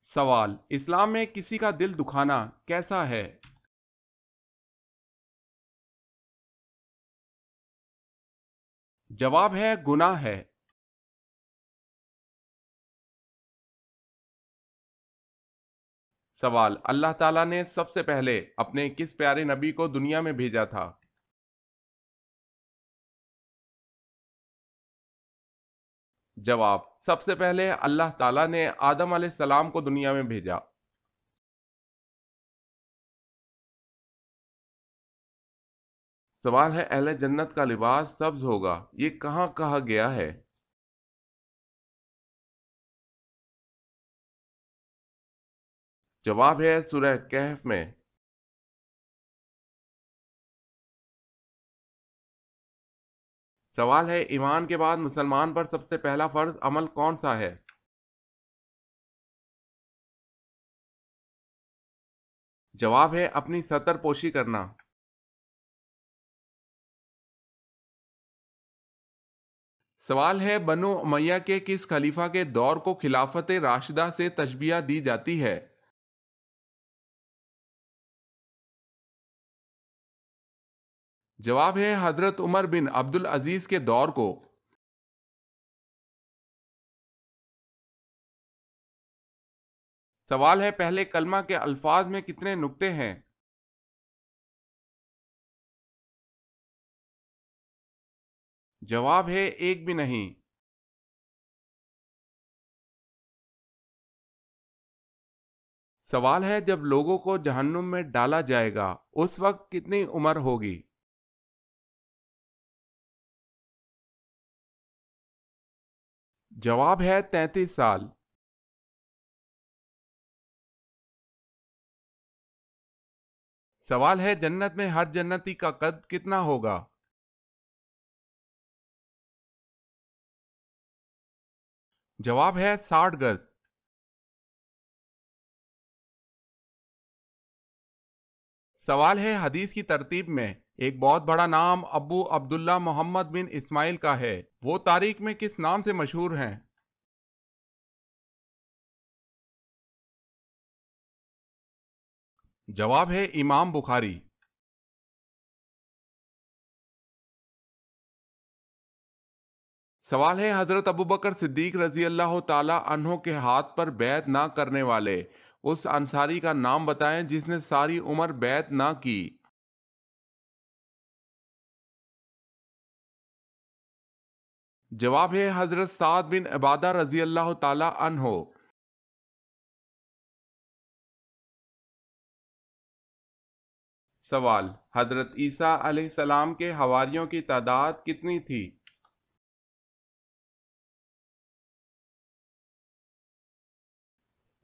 सवाल, इस्लाम में किसी का दिल दुखाना कैसा है? जवाब है गुनाह है। सवाल, अल्लाह ताला ने सबसे पहले अपने किस प्यारे नबी को दुनिया में भेजा था? जवाब, सबसे पहले अल्लाह ताला ने आदम अलैहिस्सलाम को दुनिया में भेजा। सवाल है, अहले जन्नत का लिबास सब्ज होगा, ये कहाँ कहा गया है? जवाब है सूरह कहफ में। सवाल है, ईमान के बाद मुसलमान पर सबसे पहला फर्ज अमल कौन सा है? जवाब है अपनी सतर पोशी करना। सवाल है, बनु उमय्या के किस खलीफा के दौर को खिलाफत राशिदा से तशबीह दी जाती है? जवाब है हजरत उमर बिन अब्दुल अजीज के दौर को। सवाल है, पहले कलमा के अल्फाज में कितने नुक्ते हैं? जवाब है एक भी नहीं। सवाल है, जब लोगों को जहन्नुम में डाला जाएगा उस वक्त कितनी उम्र होगी? जवाब है 33 साल। सवाल है, जन्नत में हर जन्नती का कद कितना होगा? जवाब है 60 गज। सवाल है, हदीस की तरतीब में एक बहुत बड़ा नाम अबू अब्दुल्ला मोहम्मद बिन इस्माइल का है, वो तारीख में किस नाम से मशहूर हैं? जवाब है इमाम बुखारी। सवाल है, हजरत अबू बकर सिद्दीक रजी अल्लाह ताला अन्हो के हाथ पर बैत ना करने वाले उस अंसारी का नाम बताएं जिसने सारी उम्र बैत ना की। जवाब है हजरत साद बिन इबादा रजी अल्लाह ताला अन्हो। सवाल, हजरत ईसा अलैहिस्सलाम के हवारियों की तादाद कितनी थी?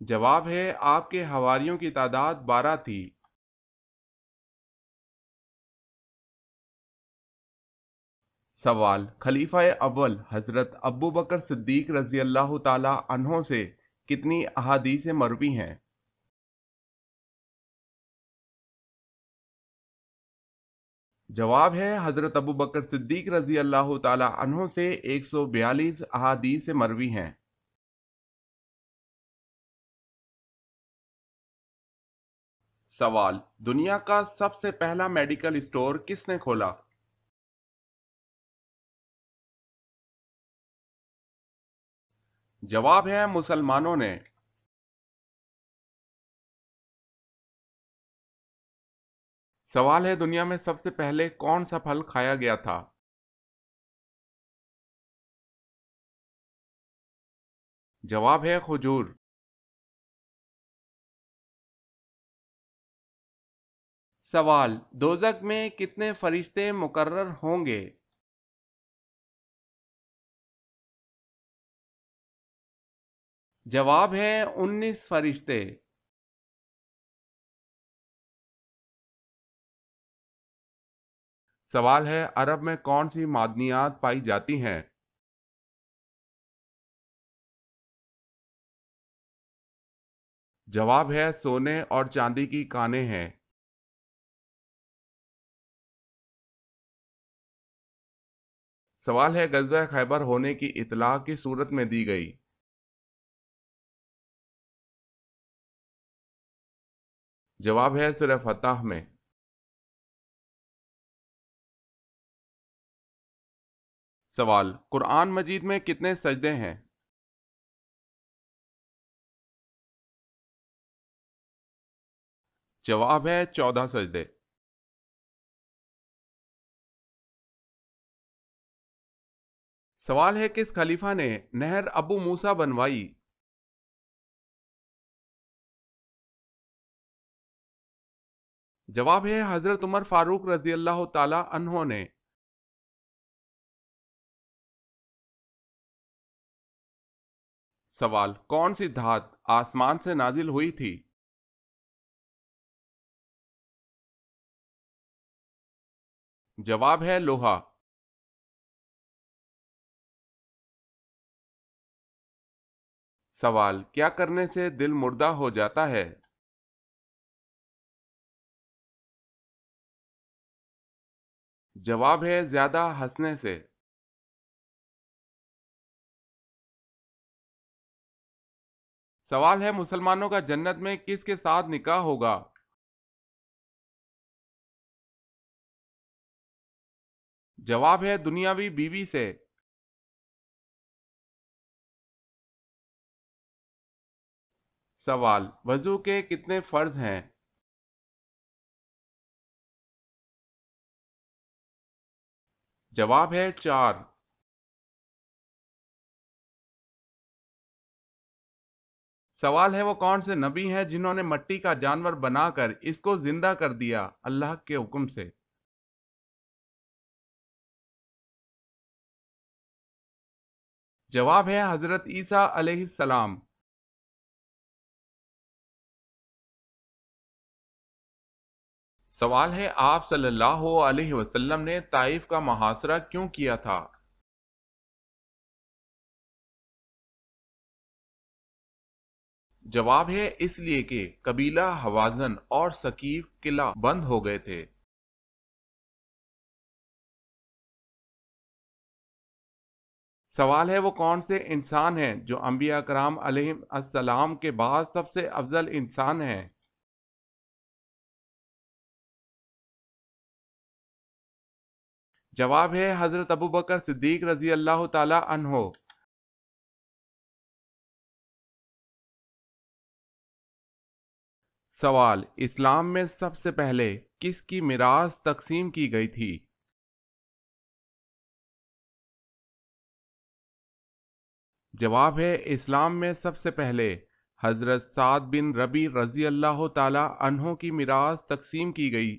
जवाब है आपके हवारियों की तादाद 12 थी। सवाल, खलीफा अव्वल हजरत अब्बू बकर सिद्दीक रजी अल्लाह ताला अन्हो से कितनी अहादीस मरवी हैं? जवाब है हजरत अबू बकर सिद्दीक रजी अल्लाह ताला अन्हो से 142 अहादीस मरवी हैं। सवाल, दुनिया का सबसे पहला मेडिकल स्टोर किसने खोला? जवाब है मुसलमानों ने। सवाल है, दुनिया में सबसे पहले कौन सा फल खाया गया था? जवाब है खजूर। सवाल, दोजक में कितने फरिश्ते मुकर्रर होंगे? जवाब है 19 फरिश्ते। सवाल है, अरब में कौन सी मादनियात पाई जाती हैं? जवाब है सोने और चांदी की कानें हैं। सवाल है, गज़वा खैबर होने की इतला किस सूरत में दी गई? جواب ہے سورہ فتح میں۔ سوال، قرآن مجید میں کتنے سجدے ہیں؟ جواب ہے 14 سجدے۔ سوال ہے، کس خلیفہ نے نہر ابو موسیٰ بنوائی؟ جواب ہے حضرت عمر فاروق رضی اللہ تعالی عنہ نے۔ سوال، کون سی دھات آسمان سے نازل ہوئی تھی؟ جواب ہے لوہا۔ سوال، کیا کرنے سے دل مردہ ہو جاتا ہے؟ جواب ہے زیادہ ہنسنے سے۔ سوال ہے، مسلمانوں کا جنت میں کس کے ساتھ نکاح ہوگا؟ جواب ہے دنیاوی بیوی سے۔ سوال، وضو کے کتنے فرض ہیں؟ جواب ہے 4۔ سوال ہے، وہ کون سے نبی ہیں جنہوں نے مٹی کا جانور بنا کر اس کو زندہ کر دیا اللہ کے حکم سے؟ جواب ہے حضرت عیسیٰ علیہ السلام۔ سوال ہے، آپ صلی اللہ علیہ وسلم نے طائف کا محاصرہ کیوں کیا تھا؟ جواب ہے اس لیے کہ قبیلہ حوازن اور ثقیف قلعہ بند ہو گئے تھے۔ سوال ہے، وہ کون سے انسان ہیں جو انبیاء کرام علیہ السلام کے بعد سب سے افضل انسان ہیں؟ جواب ہے حضرت ابوبکر صدیق رضی اللہ تعالی عنہ۔ سوال، اسلام میں سب سے پہلے کس کی میراث تقسیم کی گئی تھی؟ جواب ہے اسلام میں سب سے پہلے حضرت سعد بن ربی رضی اللہ تعالی عنہ کی میراث تقسیم کی گئی۔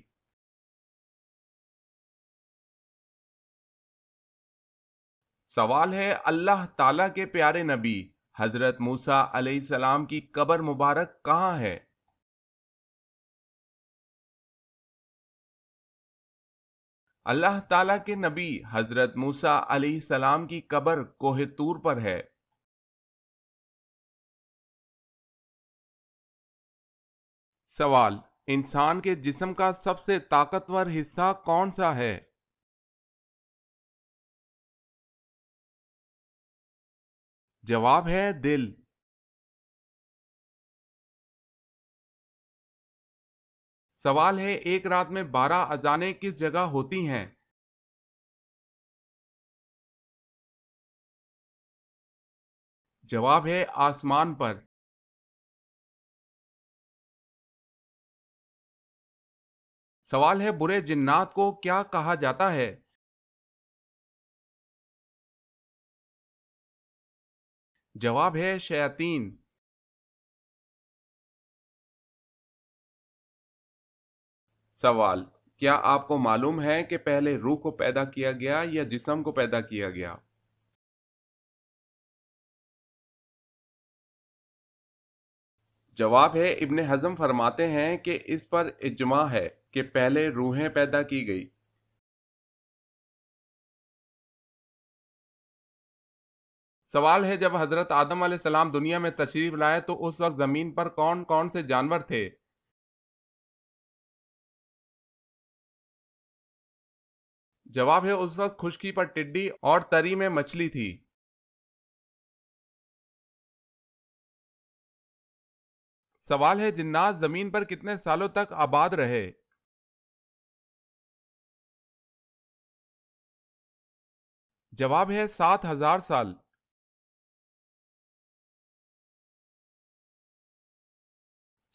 سوال ہے، اللہ تعالیٰ کے پیارے نبی حضرت موسیٰ علیہ السلام کی قبر مبارک کہاں ہے؟ اللہ تعالیٰ کے نبی حضرت موسیٰ علیہ السلام کی قبر کوہ طور پر ہے۔ سوال، انسان کے جسم کا سب سے طاقتور حصہ کون سا ہے؟ جواب ہے دل۔ سوال ہے، ایک رات میں 12 اذانیں کس جگہ ہوتی ہیں؟ جواب ہے آسمان پر۔ سوال ہے، برے جنات کو کیا کہا جاتا ہے؟ جواب ہے شیاطین۔ سوال، کیا آپ کو معلوم ہے کہ پہلے روح کو پیدا کیا گیا یا جسم کو پیدا کیا گیا؟ جواب ہے ابن حزم فرماتے ہیں کہ اس پر اجماع ہے کہ پہلے روحیں پیدا کی گئی۔ سوال ہے، جب حضرت آدم علیہ السلام دنیا میں تشریف لائے تو اس وقت زمین پر کون کون سے جانور تھے؟ جواب ہے اس وقت خشکی پر ٹڈی اور تری میں مچھلی تھی۔ سوال ہے جنات زمین پر کتنے سالوں تک آباد رہے؟ جواب ہے 7,000 سال۔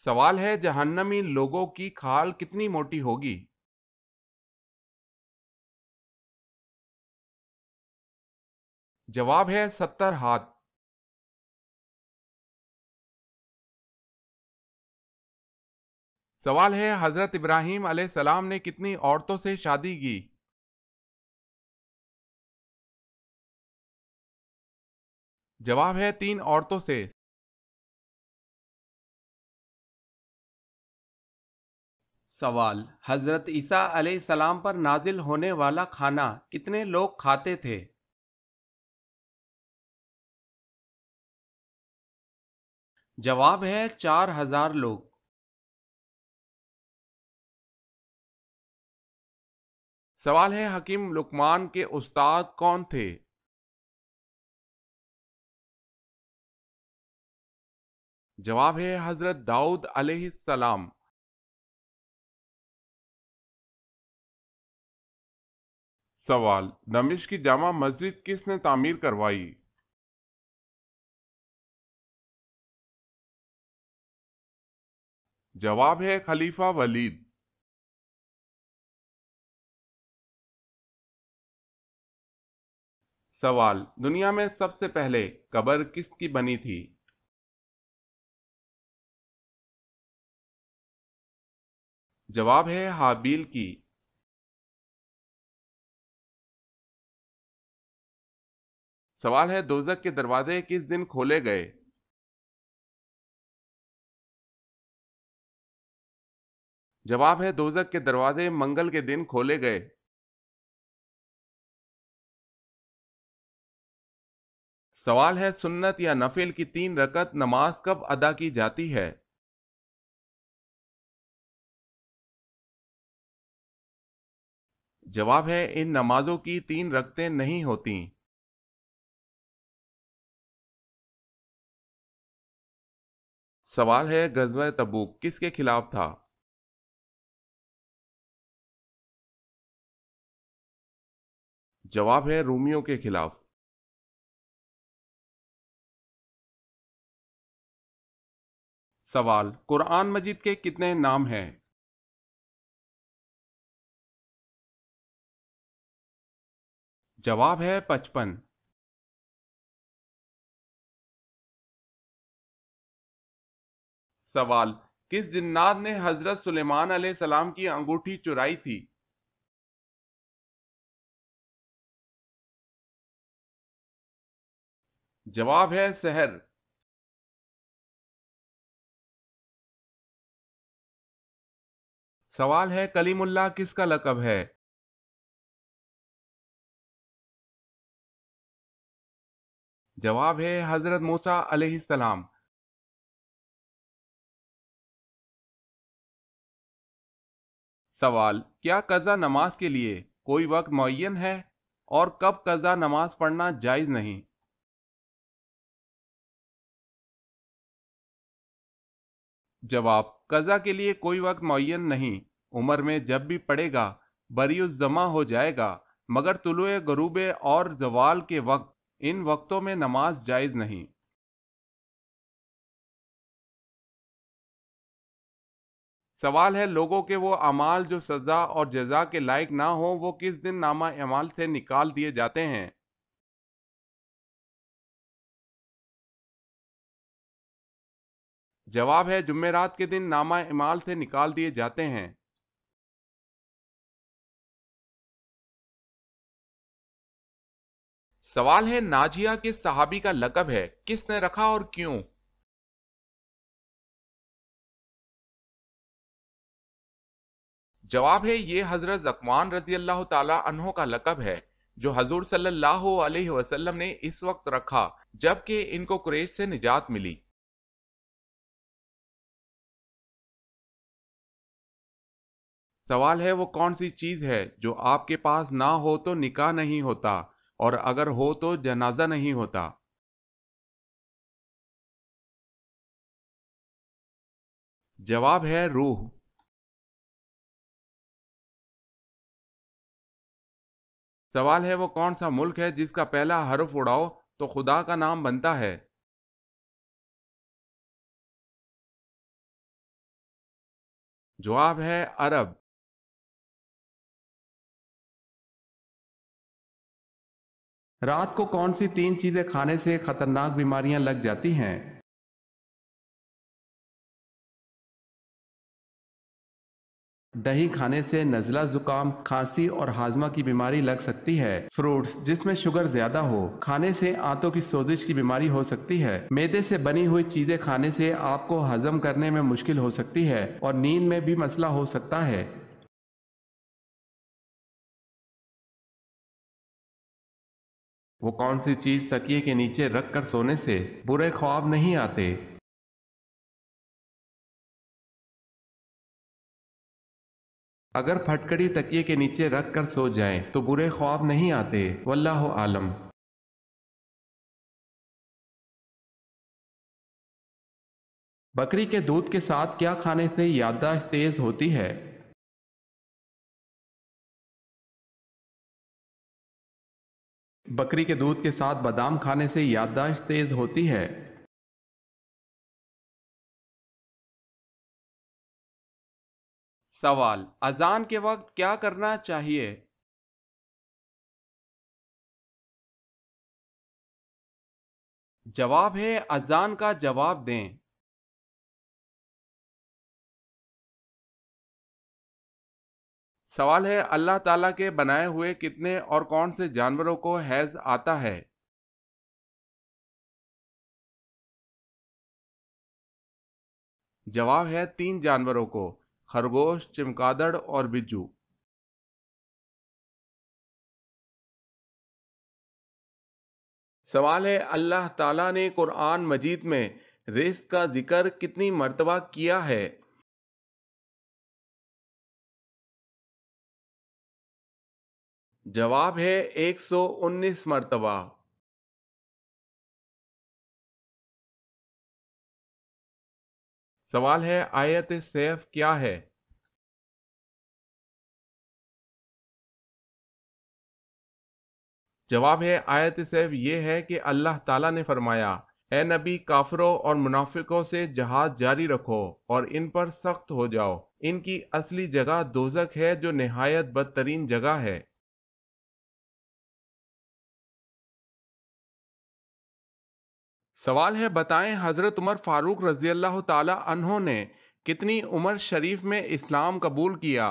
سوال ہے جہنمی لوگوں کی کھال کتنی موٹی ہوگی؟ جواب ہے 70 ہاتھ۔ سوال ہے حضرت ابراہیم علیہ السلام نے کتنی عورتوں سے شادی کی؟ جواب ہے 3 عورتوں سے۔ سوال حضرت عیسیٰ علیہ السلام پر نازل ہونے والا کھانا کتنے لوگ کھاتے تھے؟ جواب ہے 4,000 لوگ۔ سوال ہے حکیم لقمان کے استاد کون تھے؟ جواب ہے حضرت داؤد علیہ السلام۔ سوال دمشق کی جامع مسجد کس نے تعمیر کروائی؟ جواب ہے خلیفہ ولید۔ سوال دنیا میں سب سے پہلے قبر کس کی بنی تھی؟ جواب ہے حابیل کی۔ سوال ہے دوزخ کے دروازے کس دن کھولے گئے؟ جواب ہے دوزخ کے دروازے منگل کے دن کھولے گئے۔ سوال ہے سنت یا نفل کی 3 رکعت نماز کب ادا کی جاتی ہے؟ جواب ہے ان نمازوں کی 3 رکعتیں نہیں ہوتیں۔ سوال ہے غزوہ تبوک کس کے خلاف تھا؟ جواب ہے رومیوں کے خلاف۔ سوال قرآن مجید کے کتنے نام ہیں؟ جواب ہے 55۔ سوال کس جنات نے حضرت سلیمان علیہ السلام کی انگوٹھی چرائی تھی؟ جواب ہے سحر۔ سوال ہے کلیم اللہ کس کا لقب ہے؟ جواب ہے حضرت موسیٰ علیہ السلام۔ سوال کیا قضا نماز کے لیے کوئی وقت معین ہے اور کب قضا نماز پڑھنا جائز نہیں؟ جواب قضا کے لیے کوئی وقت معین نہیں، عمر میں جب بھی پڑے گا بری الزما ہو جائے گا، مگر طلوع غروب اور زوال کے وقت ان وقتوں میں نماز جائز نہیں۔ سوال ہے لوگوں کے وہ اعمال جو سزا اور جزا کے لائق نہ ہوں وہ کس دن نامہ اعمال سے نکال دیے جاتے ہیں؟ جواب ہے جمعرات کے دن نامہ اعمال سے نکال دیے جاتے ہیں۔ سوال ہے ناجیہ کس صحابی کا لقب ہے، کس نے رکھا اور کیوں؟ جواب ہے یہ حضرت زکوان رضی اللہ تعالی عنہ کا لقب ہے جو حضور صلی اللہ علیہ وسلم نے اس وقت رکھا جبکہ ان کو قریش سے نجات ملی۔ سوال ہے وہ کون سی چیز ہے جو آپ کے پاس نہ ہو تو نکاح نہیں ہوتا اور اگر ہو تو جنازہ نہیں ہوتا؟ जवाब है रूह। सवाल है वो कौन सा मुल्क है जिसका पहला हर्फ उड़ाओ तो खुदा का नाम बनता है। जवाब है अरब। रात को कौन सी 3 चीजें खाने से खतरनाक बीमारियां लग जाती हैं। दही खाने से नज़ला, जुकाम, खांसी और हाजमा की बीमारी लग सकती है। फ्रूट्स जिसमें शुगर ज्यादा हो खाने से आंतों की सोजिश की बीमारी हो सकती है। मैदे से बनी हुई चीजें खाने से आपको हजम करने में मुश्किल हो सकती है और नींद में भी मसला हो सकता है। वो कौन सी चीज तकिए के नीचे रख कर सोने से बुरे ख्वाब नहीं आते। अगर फटकड़ी तकिए के नीचे रख कर सो जाएं तो बुरे ख्वाब नहीं आते। वल्लाहु आलम। बकरी के दूध के साथ क्या खाने से याददाश्त तेज होती है। बकरी के दूध के साथ बादाम खाने से याददाश्त तेज होती है। सवाल, अजान के वक्त क्या करना चाहिए। जवाब है अजान का जवाब दें। सवाल है अल्लाह ताला के बनाए हुए कितने और कौन से जानवरों को हैज आता है। जवाब है 3 जानवरों को, खरगोश, चमगादड़ और बिज्जू। सवाल है अल्लाह ताला ने कुरान मजीद में रिस्क का जिक्र कितनी मर्तबा किया है। जवाब है 119 मर्तबा। सवाल है आयत सैफ क्या है। जवाब है आयत सैफ ये है कि अल्लाह ताला ने फरमाया, ए नबी, काफिरों और मुनाफिकों से जहाद जारी रखो और इन पर सख्त हो जाओ। इनकी असली जगह दोजक है जो निहायत बदतरीन जगह है। सवाल है बताएं हजरत उमर फारूक रजी अल्लाह ताला अन्हो ने कितनी उम्र शरीफ में इस्लाम कबूल किया।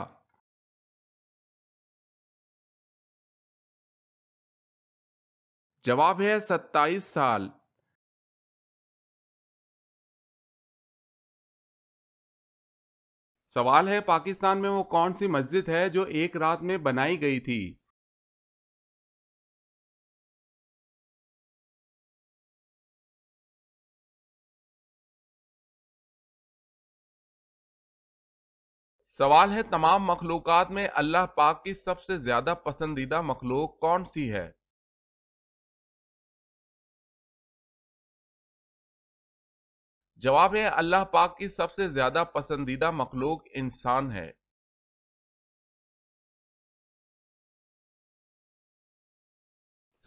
जवाब है 27 साल। सवाल है पाकिस्तान में वो कौन सी मस्जिद है जो एक रात में बनाई गई थी। सवाल है तमाम मखलूकात में अल्लाह पाक की सबसे ज्यादा पसंदीदा मखलूक कौन सी है। जवाब है अल्लाह पाक की सबसे ज्यादा पसंदीदा मखलूक इंसान है।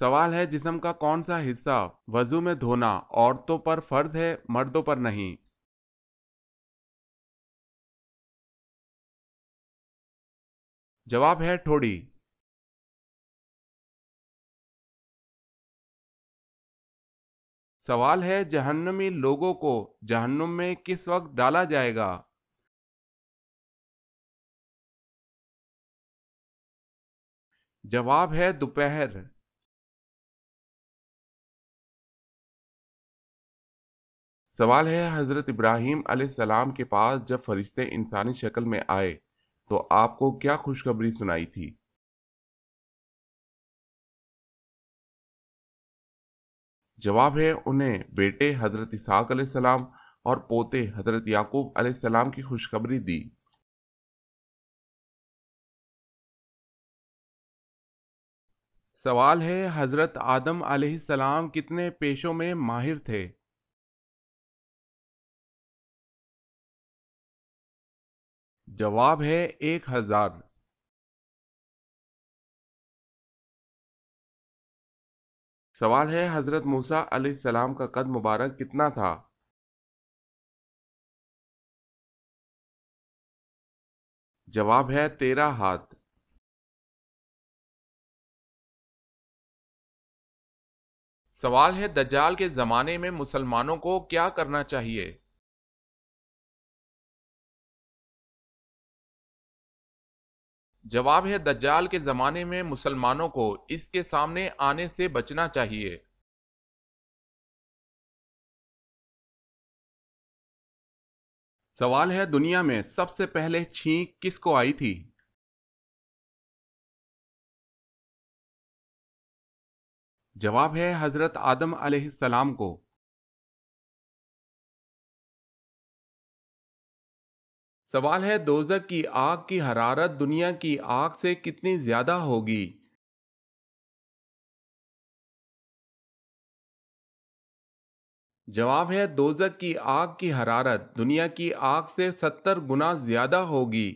सवाल है जिस्म का कौन सा हिस्सा वजू में धोना औरतों पर फर्ज है, मर्दों पर नहीं। जवाब है ठोड़ी। सवाल है जहन्नमी लोगों को जहन्नुम में किस वक्त डाला जाएगा। जवाब है दोपहर। सवाल है हजरत इब्राहीम अलैहिस्सलाम के पास जब फरिश्ते इंसानी शक्ल में आए तो आपको क्या खुशखबरी सुनाई थी। जवाब है उन्हें बेटे हजरत इसहाक अलैहिस्सलाम और पोते हजरत याकूब अलैहिस्सलाम की खुशखबरी दी। सवाल है हजरत आदम अलैहिस्सलाम कितने पेशों में माहिर थे। जवाब है 1000। सवाल है हजरत मूसा अलैहिस्सलाम का कद मुबारक कितना था? जवाब है 13 हाथ। सवाल है दज्जाल के जमाने में मुसलमानों को क्या करना चाहिए? जवाब है दज्जाल के जमाने में मुसलमानों को इसके सामने आने से बचना चाहिए। सवाल है दुनिया में सबसे पहले छींक किसको आई थी? जवाब है हजरत आदम अलैहिस्सलाम को। सवाल है दोजक की आग की हरारत दुनिया की आग से कितनी ज्यादा होगी? जवाब है दोजक की आग की हरारत दुनिया की आग से 70 गुना ज्यादा होगी।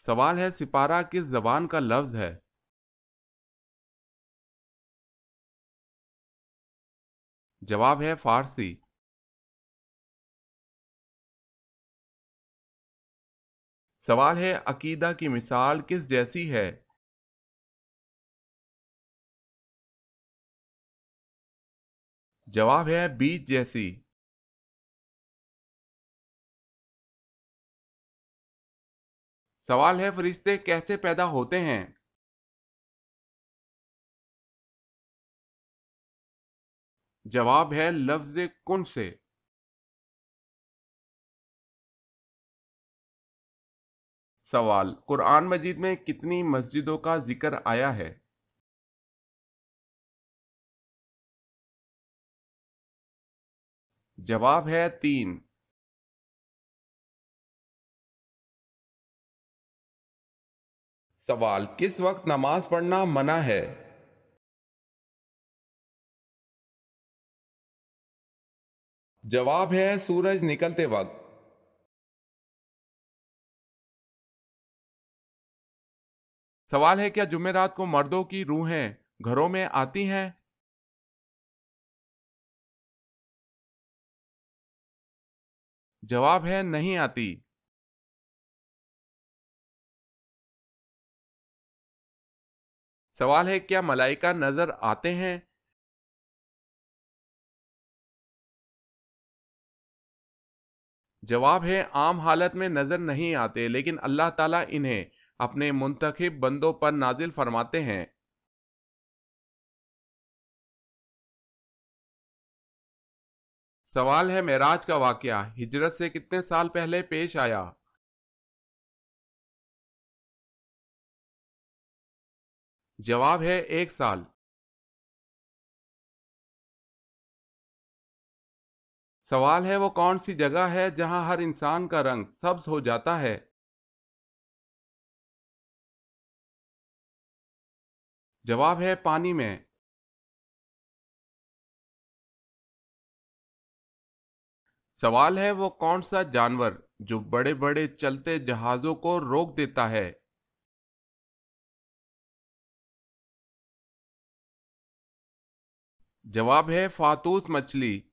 सवाल है सिपारा किस जबान का लफ्ज है? जवाब है फारसी। सवाल है अकीदा की मिसाल किस जैसी है? जवाब है बीज जैसी। सवाल है फरिश्ते कैसे पैदा होते हैं? जवाब है लफ्ज कुन से। सवाल कुरान मजीद में कितनी मस्जिदों का जिक्र आया है? जवाब है 3। सवाल किस वक्त नमाज पढ़ना मना है? जवाब है सूरज निकलते वक्त। सवाल है क्या जुमेरात को मर्दों की रूहें घरों में आती हैं? जवाब है नहीं आती। सवाल है क्या मलाइका नजर आते हैं? जवाब है आम हालत में नजर नहीं आते लेकिन अल्लाह ताला इन्हें अपने मुंतखब बंदों पर नाजिल फरमाते हैं। सवाल है मेराज का वाकया हिजरत से कितने साल पहले पेश आया? जवाब है 1 साल। सवाल है वो कौन सी जगह है जहां हर इंसान का रंग सब्ज हो जाता है? जवाब है पानी में। सवाल है वो कौन सा जानवर जो बड़े बड़े चलते जहाजों को रोक देता है? जवाब है फातूस मछली।